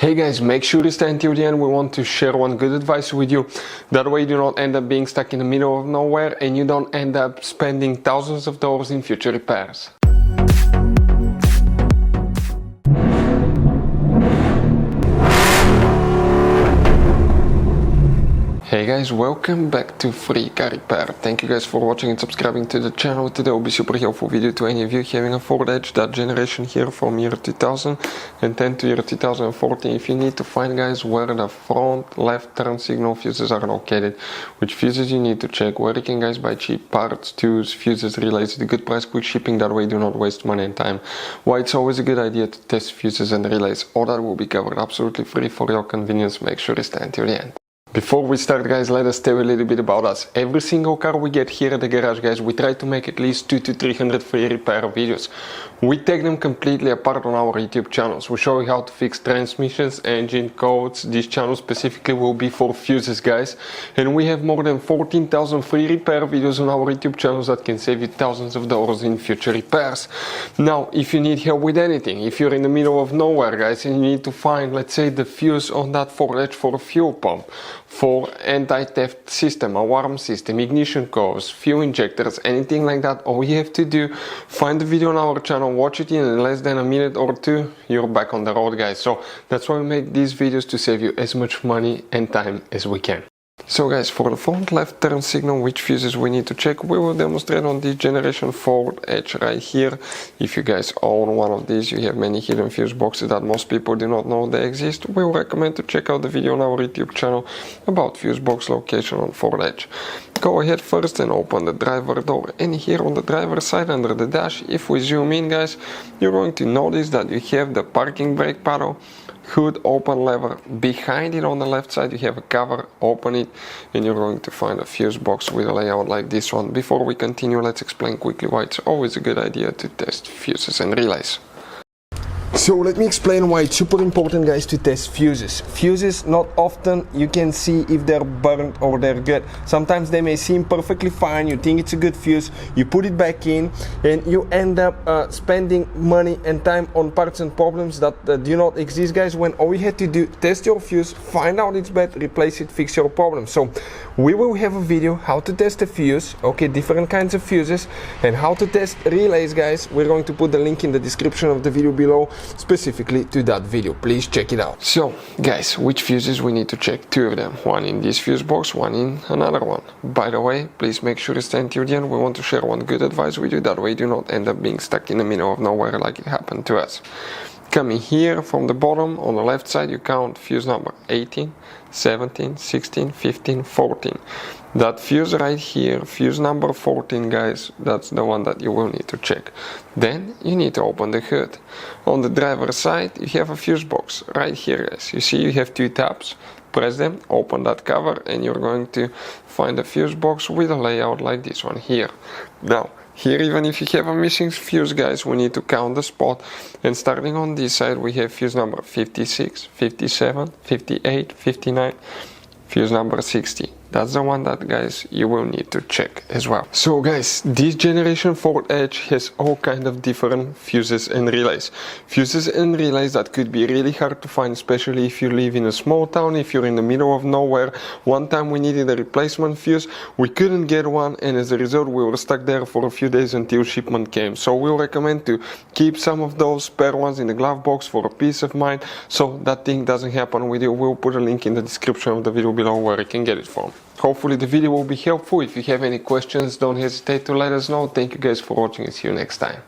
Hey guys, make sure to stay until the end. We want to share one good advice with you. That way you do not end up being stuck in the middle of nowhere and you don't end up spending thousands of dollars in future repairs. Hey guys, welcome back to Free Car Repair. Thank you guys for watching and subscribing to the channel. Today will be super helpful video to any of you having a Ford Edge, that generation here from year 2010 to year 2014. If you need to find, guys, where the front left turn signal fuses are located, which fuses you need to check, where you can, guys, buy cheap parts, tools, fuses, relays at a good price, quick shipping, that way you do not waste money and time. Why it's always a good idea to test fuses and relays. All that will be covered absolutely free for your convenience. Make sure to stay until the end. Before we start, guys, let us tell you a little bit about us. Every single car we get here at the garage, guys, we try to make at least 200 to 300 free repair videos. We take them completely apart on our YouTube channels. We show you how to fix transmissions, engine codes. This channel specifically will be for fuses, guys. And we have more than 14,000 free repair videos on our YouTube channels that can save you thousands of dollars in future repairs. Now, if you need help with anything, if you're in the middle of nowhere, guys, and you need to find, let's say, the fuse on that Ford Edge for a fuel pump, for anti-theft system, alarm system, ignition codes, fuel injectors, anything like that, all you have to do, find the video on our channel, watch it in less than a minute or two, you're back on the road, guys. So that's why we make these videos, to save you as much money and time as we can. So guys, for the front left turn signal, which fuses we need to check, we will demonstrate on this generation Ford Edge right here. If you guys own one of these, you have many hidden fuse boxes that most people do not know they exist. We will recommend to check out the video on our YouTube channel about fuse box location on Ford Edge. Go ahead first and open the driver door, and here on the driver's side under the dash, if we zoom in, guys, you're going to notice that you have the parking brake paddle, hood open lever. Behind it on the left side you have a cover, open it and you're going to find a fuse box with a layout like this one. Before we continue, let's explain quickly why it's always a good idea to test fuses and relays. So let me explain why it's super important, guys, to test fuses. Fuses, not often you can see if they're burnt or they're good. Sometimes they may seem perfectly fine, you think it's a good fuse, you put it back in and you end up spending money and time on parts and problems that do not exist, guys, when all you had to do, test your fuse, find out it's bad, replace it, fix your problem. So we will have a video how to test a fuse, okay, different kinds of fuses, and how to test relays, guys. We're going to put the link in the description of the video below, specifically to that video. Please check it out. So guys, which fuses we need to check? Two of them, one in this fuse box, one in another one. By the way, please make sure to stay until the end. We want to share one good advice with you, that way you do not end up being stuck in the middle of nowhere like it happened to us. Coming here from the bottom on the left side, you count fuse number 18, 17, 16, 15, 14. That fuse right here, fuse number 14, guys, that's the one that you will need to check. Then you need to open the hood. On the driver's side you have a fuse box right here, guys. You see you have two tabs. Press them, open that cover, and you're going to find a fuse box with a layout like this one here. Now here, even if you have a missing fuse, guys, we need to count the spot, and starting on this side we have fuse number 56, 57, 58, 59, fuse number 60. That's the one that, guys, you will need to check as well. So guys, this generation Ford Edge has all kind of different fuses and relays. Fuses and relays that could be really hard to find, especially if you live in a small town, if you're in the middle of nowhere. One time we needed a replacement fuse, we couldn't get one, and as a result we were stuck there for a few days until shipment came. So we'll recommend to keep some of those spare ones in the glove box for a peace of mind, so that thing doesn't happen with you. We'll put a link in the description of the video below where you can get it from. Hopefully the video will be helpful. If you have any questions, don't hesitate to let us know. Thank you guys for watching and see you next time.